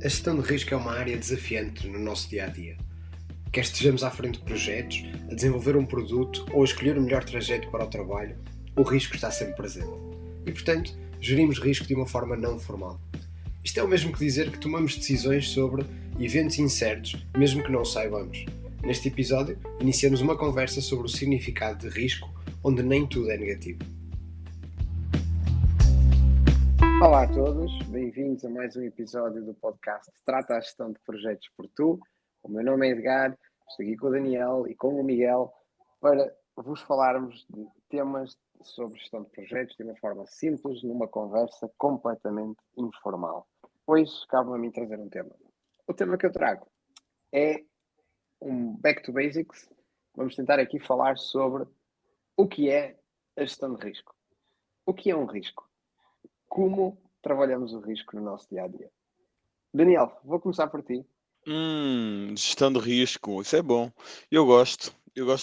A gestão de risco é uma área desafiante no nosso dia-a-dia. Quer estejamos à frente de projetos, a desenvolver um produto ou a escolher o melhor trajeto para o trabalho, o risco está sempre presente. E, portanto, gerimos risco de uma forma não formal. Isto é o mesmo que dizer que tomamos decisões sobre eventos incertos, mesmo que não saibamos. Neste episódio, iniciamos uma conversa sobre o significado de risco, onde nem tudo é negativo. Olá a todos, bem-vindos a mais um episódio do podcast Trata a Gestão de Projetos por Tu. O meu nome é Edgar, estou aqui com o Daniel e com o Miguel para vos falarmos de temas sobre gestão de projetos de uma forma simples, numa conversa completamente informal. Hoje, cabe-me a mim trazer um tema. O tema que eu trago é um back to basics. Vamos tentar aqui falar sobre o que é a gestão de risco. O que é um risco? Como trabalhamos o risco no nosso dia-a-dia? Daniel, vou começar por ti. Gestão de risco, isso é bom. Eu gosto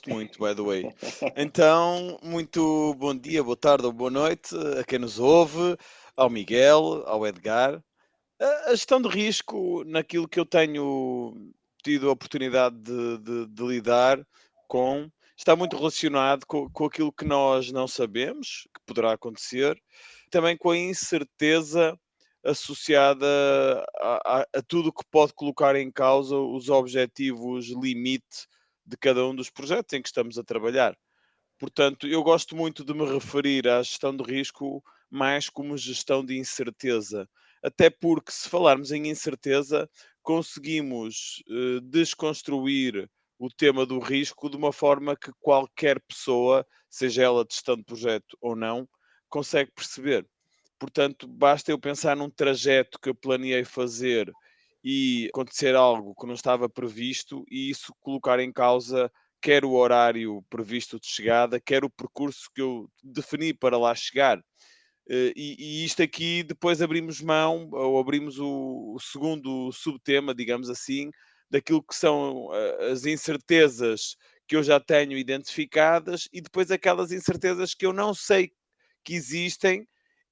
muito, by the way. Então, muito bom dia, boa tarde ou boa noite a quem nos ouve, ao Miguel, ao Edgar. A gestão de risco, naquilo que eu tenho tido a oportunidade de lidar com, está muito relacionado com aquilo que nós não sabemos, que poderá acontecer, também com a incerteza associada a tudo que pode colocar em causa os objetivos limite de cada um dos projetos em que estamos a trabalhar. Portanto, eu gosto muito de me referir à gestão de risco mais como gestão de incerteza. Até porque, se falarmos em incerteza, conseguimos desconstruir o tema do risco de uma forma que qualquer pessoa, seja ela de gestão de projeto ou não, consegue perceber. Portanto, basta eu pensar num trajeto que eu planeei fazer e acontecer algo que não estava previsto e isso colocar em causa quer o horário previsto de chegada, quer o percurso que eu defini para lá chegar. E isto aqui depois abrimos mão, ou abrimos o segundo subtema, digamos assim, daquilo que são as incertezas que eu já tenho identificadas e depois aquelas incertezas que eu não sei que existem,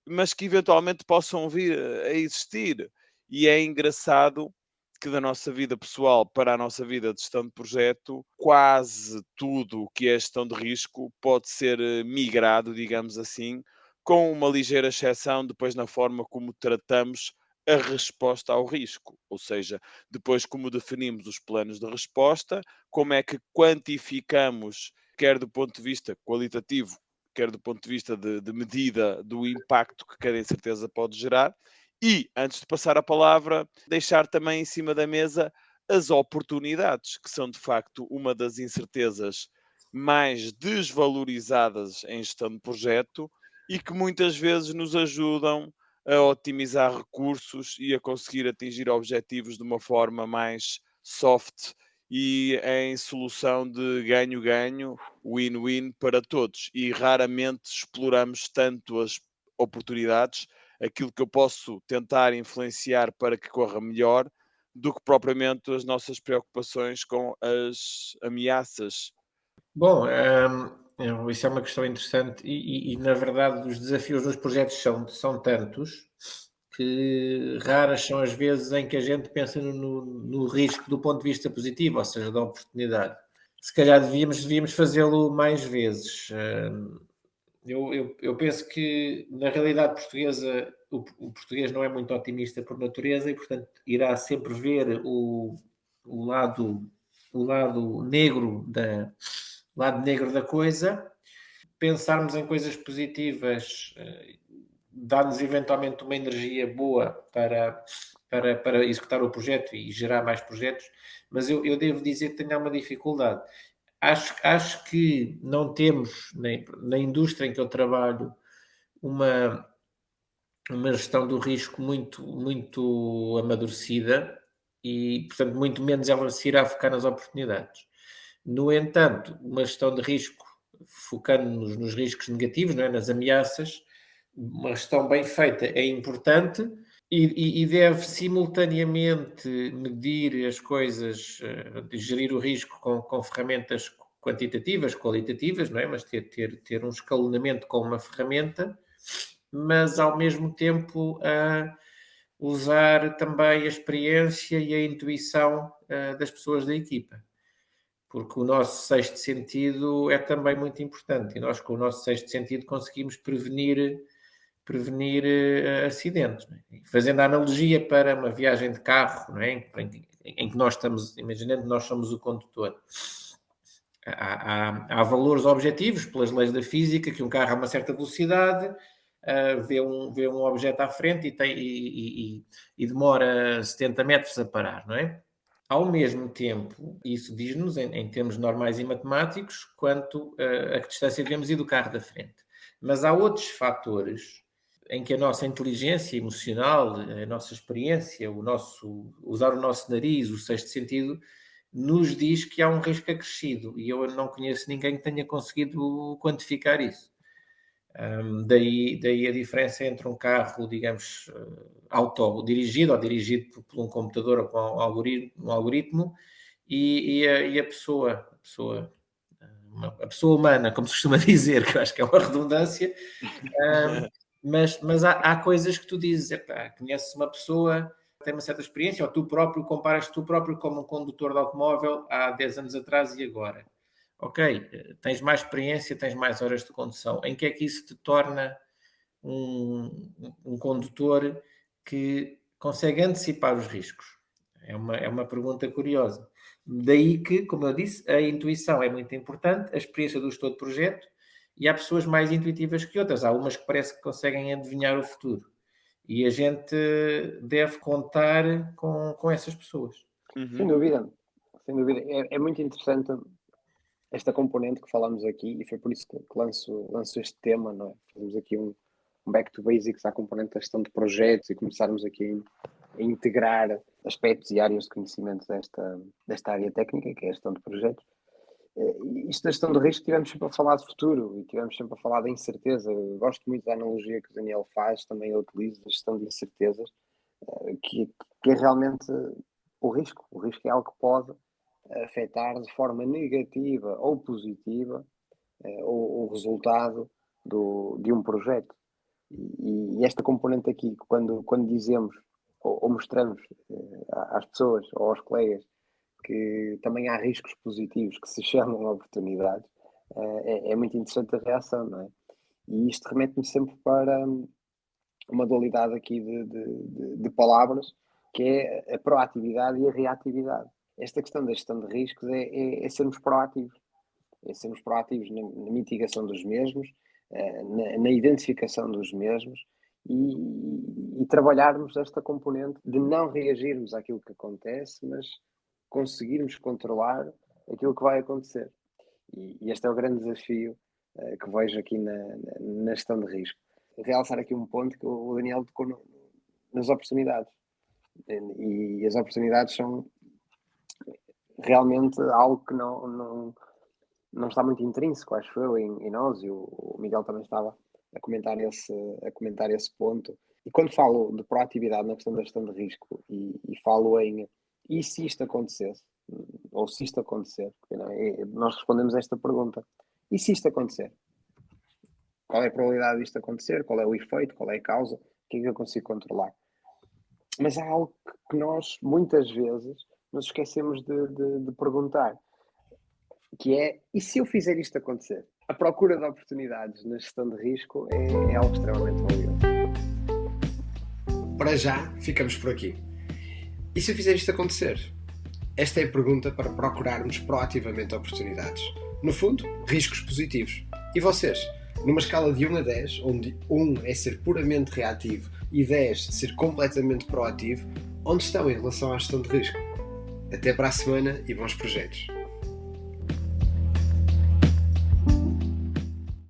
mas que eventualmente possam vir a existir. E é engraçado que da nossa vida pessoal para a nossa vida de gestão de projeto, quase tudo o que é gestão de risco pode ser migrado, digamos assim, com uma ligeira exceção depois na forma como tratamos a resposta ao risco, ou seja, depois como definimos os planos de resposta, como é que quantificamos, quer do ponto de vista qualitativo, quer do ponto de vista de medida do impacto que cada incerteza pode gerar, e, antes de passar a palavra, deixar também em cima da mesa as oportunidades, que são de facto uma das incertezas mais desvalorizadas em gestão de projeto e que muitas vezes nos ajudam a otimizar recursos e a conseguir atingir objetivos de uma forma mais soft e em solução de ganho-ganho, win-win para todos. E raramente exploramos tanto as oportunidades, aquilo que eu posso tentar influenciar para que corra melhor, do que propriamente as nossas preocupações com as ameaças. Bom, isso é uma questão interessante e, na verdade os desafios nos projetos são tantos que raras são as vezes em que a gente pensa no risco do ponto de vista positivo, ou seja, da oportunidade. Se calhar devíamos fazê-lo mais vezes. Eu penso que na realidade portuguesa o português não é muito otimista por natureza e, portanto, irá sempre ver o lado, o lado negro da, lado negro da coisa. Pensarmos em coisas positivas dá-nos eventualmente uma energia boa para executar o projeto e gerar mais projetos, mas eu devo dizer que tenho uma dificuldade. Acho que não temos, nem na indústria em que eu trabalho, uma, uma gestão do risco muito amadurecida e, portanto, muito menos ela se irá focar nas oportunidades. No entanto, uma gestão de risco focando-nos nos riscos negativos, não é? Nas ameaças, uma gestão bem feita é importante e deve simultaneamente medir as coisas, gerir o risco com ferramentas quantitativas, qualitativas, não é? Mas ter um escalonamento com uma ferramenta, mas ao mesmo tempo usar também a experiência e a intuição das pessoas da equipa. Porque o nosso sexto sentido é também muito importante. E nós, com o nosso sexto sentido, conseguimos prevenir acidentes. Não é? Fazendo a analogia para uma viagem de carro, não é? em que nós estamos, imaginando que nós somos o condutor. Há valores objetivos, pelas leis da física, que um carro a uma certa velocidade vê um objeto à frente e demora 70 metros a parar, não é? Ao mesmo tempo, isso diz-nos, em termos normais e matemáticos, quanto a que distância devemos ir do carro da frente. Mas há outros fatores em que a nossa inteligência emocional, a nossa experiência, usar o nosso nariz, o sexto sentido, nos diz que há um risco acrescido. E eu não conheço ninguém que tenha conseguido quantificar isso. Daí a diferença entre um carro, digamos, dirigido ou dirigido por um computador ou com um algoritmo e a pessoa humana, como se costuma dizer, que eu acho que é uma redundância, mas há coisas que tu dizes, conheces uma pessoa, tem uma certa experiência, ou tu próprio comparas tu próprio como um condutor de automóvel há 10 anos atrás e agora. Ok, tens mais experiência, tens mais horas de condução. Em que é que isso te torna um condutor que consegue antecipar os riscos? É uma pergunta curiosa. Daí que, como eu disse, a intuição é muito importante, a experiência do gestor de projeto, e há pessoas mais intuitivas que outras. Há umas que parece que conseguem adivinhar o futuro. E a gente deve contar com essas pessoas. Sem dúvida. É muito interessante esta componente que falamos aqui, e foi por isso que lanço este tema, não é? Fazemos aqui um back to basics à componente da gestão de projetos e começarmos aqui a integrar aspectos e áreas de conhecimento desta área técnica, que é a gestão de projetos. Isto da gestão de risco, tivemos sempre a falar de futuro e tivemos sempre a falar da incerteza. Eu gosto muito da analogia que o Daniel faz, também eu utilizo, da gestão de incertezas, que é realmente o risco. O risco é algo que pode afetar de forma negativa ou positiva o resultado de um projeto. E esta componente aqui, quando dizemos ou mostramos às pessoas ou aos colegas que também há riscos positivos que se chamam oportunidades, é muito interessante a reação, não é? E isto remete-me sempre para uma dualidade aqui de palavras, que é a proatividade e a reatividade. Esta questão da gestão de riscos é sermos proativos. É sermos proativos na mitigação dos mesmos, na identificação dos mesmos e trabalharmos esta componente de não reagirmos àquilo que acontece, mas conseguirmos controlar aquilo que vai acontecer. E este é o grande desafio que vejo aqui na gestão de risco. Realçar aqui um ponto que o Daniel tocou nas oportunidades. E as oportunidades são realmente algo que não está muito intrínseco, acho eu, em nós, e o Miguel também estava a comentar esse ponto. E quando falo de proatividade na questão da gestão de risco e falo em e se isto acontecesse, ou se isto acontecer, nós respondemos a esta pergunta: e se isto acontecer? Qual é a probabilidade disto acontecer? Qual é o efeito? Qual é a causa? O que é que eu consigo controlar? Mas há algo que nós, muitas vezes, nos esquecemos de perguntar, que é: e se eu fizer isto acontecer? A procura de oportunidades na gestão de risco é algo extremamente valioso. Para já, ficamos por aqui. E se eu fizer isto acontecer? Esta é a pergunta para procurarmos proativamente oportunidades. No fundo, riscos positivos. E vocês? Numa escala de 1 a 10, onde 1 é ser puramente reativo e 10 ser completamente proativo, onde estão em relação à gestão de risco? Até para a semana e bons projetos!